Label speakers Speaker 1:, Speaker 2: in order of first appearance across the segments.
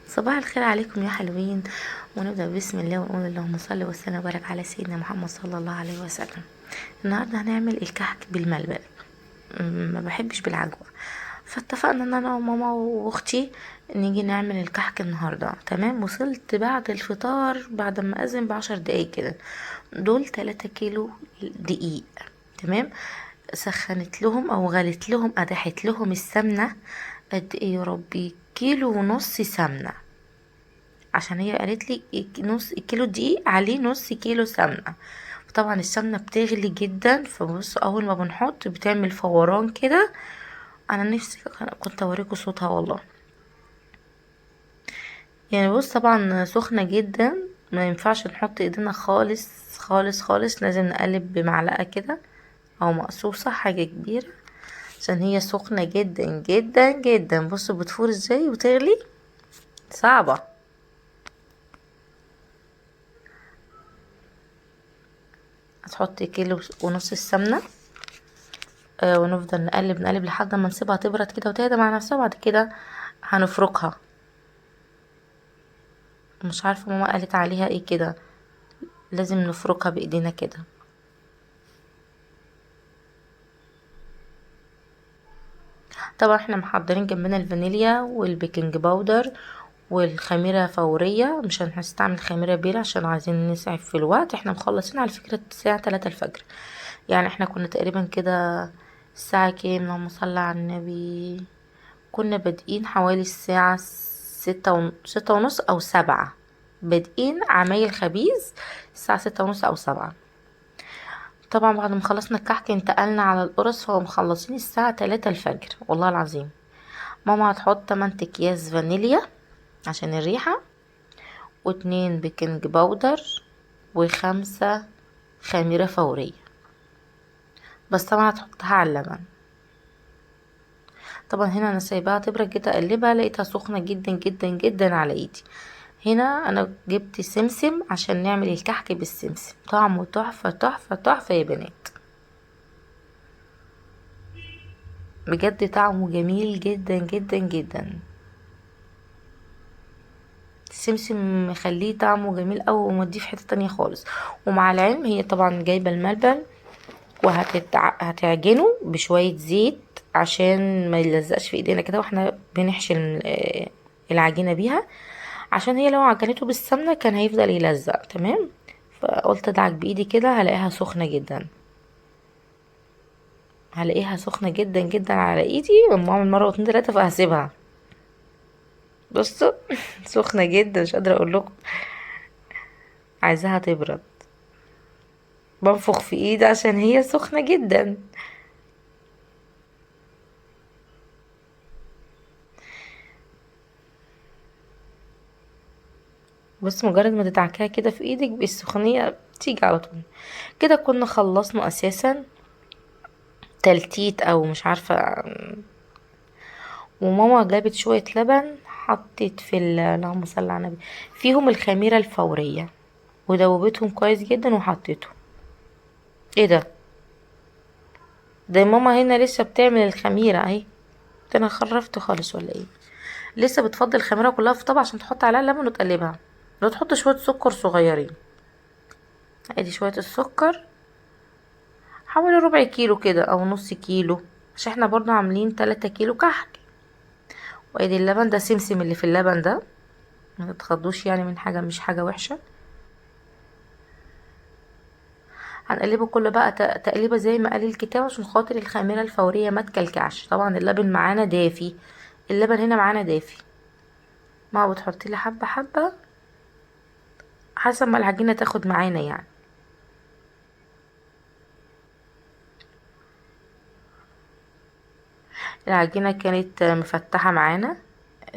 Speaker 1: صباح الخير عليكم يا حلوين. ونبدأ بسم الله ونقول اللهم صل وسلم وبارك على سيدنا محمد صلى الله عليه وسلم. النهارده هنعمل الكحك بالملبن. ما بحبش بالعجوة. فاتفقنا ان انا وماما واختي نيجي نعمل الكحك النهارده. تمام، وصلت بعد الفطار بعد ما اذن ب10 دقايق كده. دول 3 كيلو دقيق. تمام، سخنت لهم او غلت لهم قدحت لهم السمنة. قد ايه يا ربي؟ كيلو ونص سمنة. عشان هي قالت لي نص كيلو دقيق عليه نص كيلو سمنة. طبعا السمنة بتغلي جدا، فبص اول ما بنحط بتعمل فوران كده. انا نفسي كنت اوريكم صوتها والله. يعني بص طبعا سخنة جدا، ما ينفعش نحط ايدينا خالص خالص خالص، لازم نقلب بمعلقة كده او مقصوصة حاجة كبيرة، عشان هي سخنة جدا جدا جدا. بصوا بتفور ازاي وتغلي، صعبة. هتحط كيلو ونص السمنة. ونفضل نقلب نقلب لحد ما نسيبها تبرد كده وتهدى مع نفسها. بعد كده هنفركها. مش عارفة ماما قالت عليها ايه كده، لازم نفركها بايدينا كده. طبعا احنا محضرين جنبنا الفانيليا والبيكنج باودر والخميرة فورية، مش هنستعمل خميرة بيرة عشان عايزين نسعف في الوقت. احنا مخلصين على فكرة الساعة 3 الفجر. يعني احنا كنا تقريبا كده الساعة كام؟ اللهم صل على النبي. كنا بادئين حوالي الساعة 6 ونص أو 7. بادئين عمايل خبيز الساعة 6 ونص أو 7. طبعا بعد ما خلصنا الكحك انتقلنا على القرص، فمخلصين الساعة 3 الفجر والله العظيم. ماما هتحط 8 اكياس فانيليا عشان الريحة، و2 بيكنج باودر، و5 خميرة فورية. بس طبعا هتحطها على اللبن. طبعا هنا انا سايباها تبرد كده، اقلبها لقيتها سخنة جدا جدا جدا على ايدي. هنا انا جبت سمسم عشان نعمل الكحك بالسمسم، طعمه تحفة تحفة تحفة يا بنات. بجد طعمه جميل جدا جدا جدا. السمسم مخليه طعمه جميل اوي وموديه في حتة تانية خالص. ومع العلم هي طبعا جايبة الملبن، وهتعجنه بشوية زيت عشان ما يلزقش في ايدينا كده واحنا بنحشي العجينة بيها. عشان هي لو عجنته بالسمنة كان هيفضل يلزق. تمام، فقلت ادعك بايدي كده هلاقيها سخنة جدا. هلاقيها سخنة جدا جدا على ايدي، اما اعمل مرة واتنين تلاتة فهسيبها. بصوا سخنة جدا، مش قادرة اقول لكم. عايزاها تبرد، بنفخ في ايدي عشان هي سخنة جدا. بس مجرد ما تدعكها كده في ايدك بالسخونية تيجي على طول. كده كنا خلصنا اساسا تلتيت او مش عارفة. وماما جابت شوية لبن، حطت في اللهم صل على النبي فيهم الخميرة الفورية، ودوبتهم كويس جدا وحطيتهم. ايه ده ماما هنا لسه بتعمل الخميرة اهي. ده انا خرفت خالص ولا ايه؟ لسه بتفضي الخميرة كلها في طبق عشان تحط عليها اللبن وتقلبها. لو تحط شوية سكر صغيرين. ادي شوية السكر، حوالي ربع كيلو كده او نص كيلو، عشان احنا برضو عاملين 3 كيلو كحك. وادي اللبن ده سمسم اللي في اللبن ده، ما تتخضوش يعني من حاجة، مش حاجة وحشة. هنقلبه كله بقى تقليبه زي ما قال الكتاب، عشان خاطر الخميرة الفورية ما تكلكعش. طبعا اللبن معانا دافي، اللبن هنا معانا دافي. ما بتحطي لي حبة حبة حسب ما العجينة تاخد معانا يعني. العجينة كانت مفتحة معانا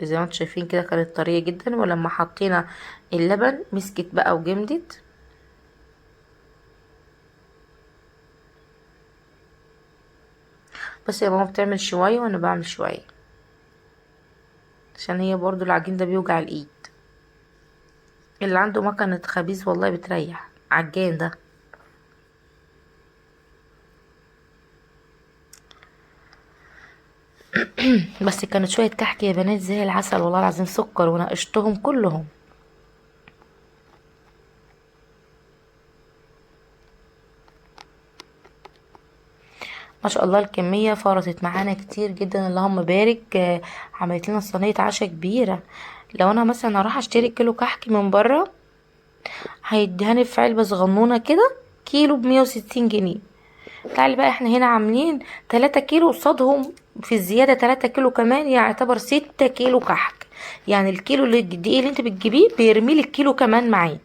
Speaker 1: زي ما انتم شايفين كده، كانت طرية جدا. ولما حطينا اللبن مسكت بقى وجمدت. بس يا ماما بتعمل شوية وانا بعمل شوية، عشان هي برضو العجين ده بيوجع الايد. اللي عنده مكنة خبيز والله بتريح عجان ده. بس كانت شوية كحك يا بنات زي العسل والله العظيم، سكر وناقشتهم كلهم. ما شاء الله الكمية فرطت معانا كتير جدا، اللهم بارك. عملت لنا صينية عشاء كبيرة. لو انا مثلا هروح اشتري كيلو كحك من بره، هيديهاني في علبة صغنونة كده كيلو ب160 جنيه. تعالي بقى احنا هنا عاملين 3 كيلو قصادهم في الزيادة 3 كيلو كمان، يعني يعتبر 6 كيلو كحك. يعني الكيلو اللي الدقيق اللي انت بتجيبيه بيرميلك كيلو كمان معاه.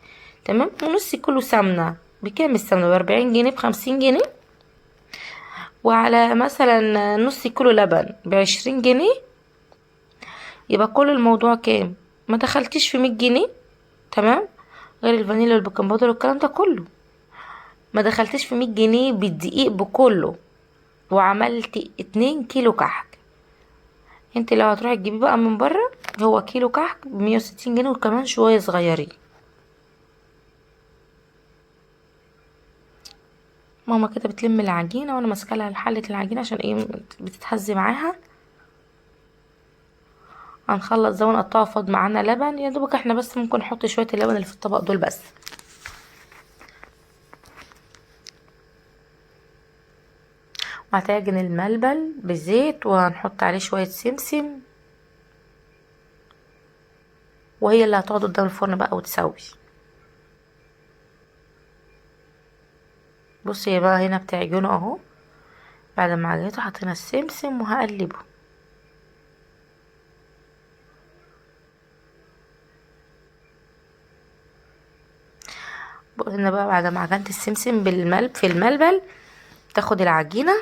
Speaker 1: تمام. ونص كيلو سمنة بكام؟ السمنة ب40 جنيه، ب50 جنيه. وعلى مثلا نص كيلو لبن ب20 جنيه. يبقى كل الموضوع كام؟ ما دخلتيش في 100 جنيه. تمام. غير الفانيليا والبيكنج باودر والكلام ده كله، ما دخلتش في 100 جنيه بالدقيق بكله. وعملت 2 كيلو كحك. انت لو هتروحي تجيبيه بقى من بره، هو كيلو كحك ب160 جنيه وكمان شوية صغيرين. ماما كده بتلم العجينة وانا ماسكه لها حلة العجينة عشان ايه بتتهز معاها. هنخلص ده ونقطعه فاض معانا لبن يا دوبك، احنا بس ممكن نحط شوية اللبن اللي في الطبق دول بس. وهتعجن الملبن بزيت وهنحط عليه شوية سمسم، وهي اللي هتقعد قدام الفرن بقى وتسوي. بصي بقى هنا بتعجنه اهو. بعد ما عجنته حطينا السمسم وهقلبه. هنا بقى بعد ما عجنت السمسم في الملبن، تاخد العجينة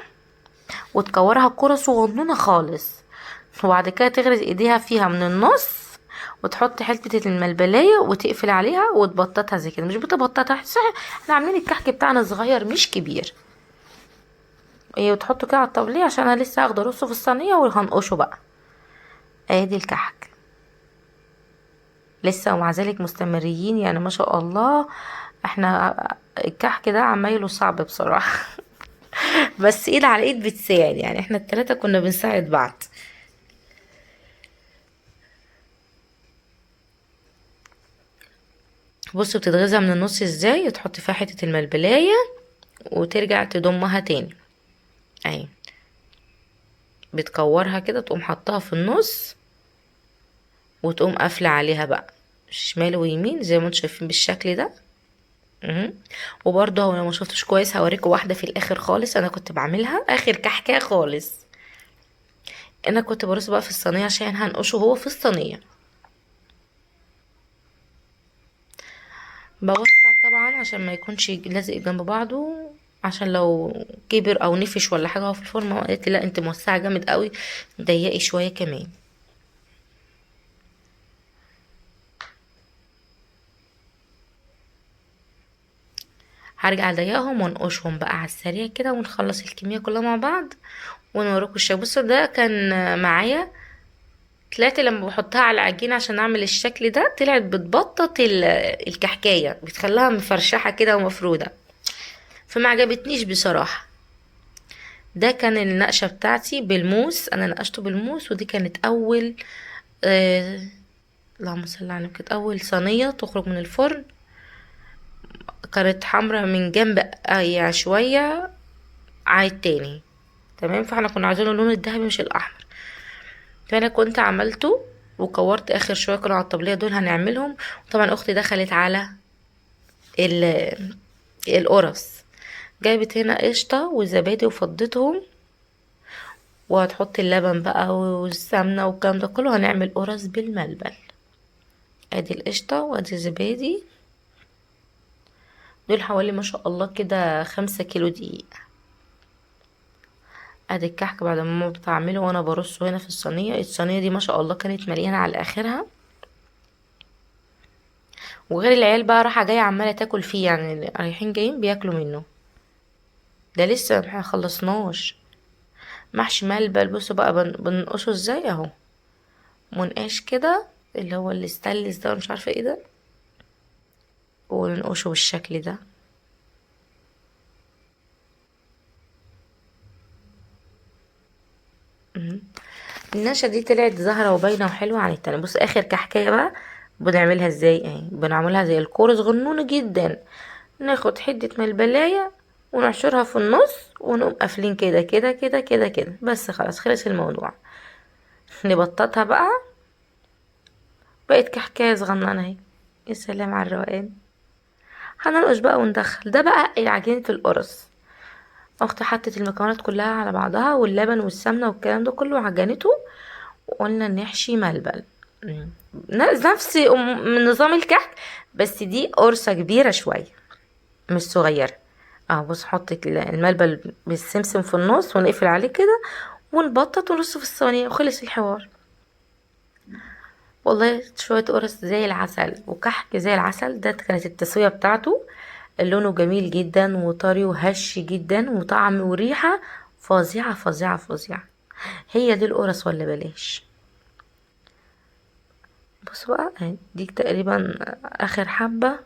Speaker 1: وتكورها كرة صغنونة خالص، وبعد كده تغرز ايديها فيها من النص، وتحط حتة الملبلاية وتقفل عليها وتبططها زي كده. مش بتبططها صح، احنا عاملين الكحك بتاعنا صغير مش كبير. ايه، وتحطه كده على الطبلية عشان انا لسه هاخده ارصه في الصينية وهنقشه بقى. ادي الكحك لسه، ومع ذلك مستمرين يعني ما شاء الله. احنا الكحك ده عمايله صعب بصراحة. بس ايد على ايد بتساعد، يعني احنا التلاتة كنا بنساعد بعض. بصي بتتغذى من النص ازاي، تحطي فيها حتة الملبلاية وترجع تضمها تاني. اهي بتكورها كده، تقوم حطها في النص وتقوم قافلة عليها بقى شمال ويمين زي ما انتم شايفين بالشكل ده. مهم. وبرضه لو ما شفتش كويس هوريكم واحدة في الاخر خالص انا كنت بعملها اخر كحكة خالص. انا كنت برص بقى في الصينية عشان هنقشه هو في الصينية. بوسع طبعا عشان ما يكونش لازق جنب بعضه، عشان لو كبر او نفش ولا حاجه هو في الفرن. ماما قالت لي لا انت موسعه جامد قوي، ضيقي شويه كمان. هرجع اضيقهم وانقشهم بقى على السريع كده ونخلص الكميه كلها مع بعض ونوريكم الشكل. بصوا ده كان معايا، طلعت لما بحطها على العجينه عشان اعمل الشكل ده طلعت بتبطط الكحكايه، بتخليها مفرشحه كده ومفروده، فما عجبتنيش بصراحه. ده كان النقشة بتاعتي بالموس، انا نقشته بالموس. ودي كانت اول آه اللهم صل على النبي، كانت اول صينية تخرج من الفرن. كانت حمرا من جنب يعني شوية عايد تاني. تمام. فاحنا كنا عايزين اللون الذهبي مش الاحمر، فانا كنت عملته وكورت اخر شوية كانوا على الطبلية دول هنعملهم. طبعا اختي دخلت على القرص، جايبت هنا قشطة وزبادي وفضتهم، وهتحط اللبن بقى والسمنة والكلام ده كله. هنعمل قرص بالملبن. ادي القشطة وادي الزبادي، دول حوالي ما شاء الله كده 5 كيلو دقيق. ادي الكحك بعد ما ماما بتعمله وانا برصه هنا في الصينية. الصينية دي ما شاء الله كانت مليانة على اخرها، وغير العيال بقى رايحة جاية عمالة تاكل فيه، يعني رايحين جايين بياكلوا منه. ده لسه ما خلصناش. محشي ملبن بصوا بقى بنقشه ازاي اهو، منقاش كده اللي هو الاستانلس ده مش عارفة ايه ده، وننقشه بالشكل ده. النشا دي طلعت زهرة وباينة وحلوة عن التانية. بص اخر كحكاية بقى بنعملها ازاي اهي، بنعملها زي الكورة صغنونة جدا. ناخد حدة ملبلاية ونحشرها في النص ونقوم قافلين كده كده كده كده كده، بس خلاص خلص الموضوع. نبططها بقى، بقت كحكاية صغننة اهي. يا سلام على الروقان. هننقش بقى وندخل ده بقى عجينة القرص. اختي حطت المكونات كلها على بعضها واللبن والسمنة والكلام ده كله عجنته، وقلنا نحشي ملبن. مم. نفس من نظام الكحك، بس دي قرصة كبيرة شوية مش صغيرة. اه بص حط الملبن بالسمسم في النص ونقفل عليه كده ونبطط ونرصه في الصينية وخلص الحوار. والله شوية قرص زي العسل وكحك زي العسل. ده كانت التسوية بتاعته. لونه جميل جدا وطري وهش جدا وطعم وريحة فظيعة فظيعة فظيعة. هي دي القرص ولا بلاش. بص بقى دي تقريبا اخر حبة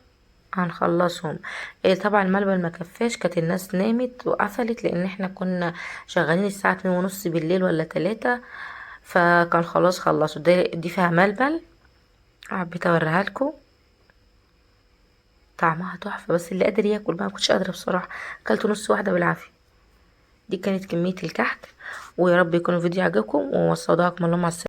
Speaker 1: هنخلصهم. إيه طبعا الملبن ما كفاش، كانت الناس نامت وقفلت لان احنا كنا شغالين الساعة 2:30 بالليل ولا 3، فكان خلاص خلصوا. دي فيها ملبن، حبيت اوريها لكم. طعمها تحفة، بس اللي قادر ياكل بقى، ما كنتش قادرة بصراحة، اكلت نص واحدة بالعافية. دي كانت كمية الكحك، ويا رب يكون الفيديو عجبكم ووصدقكم اللهم على السلامة.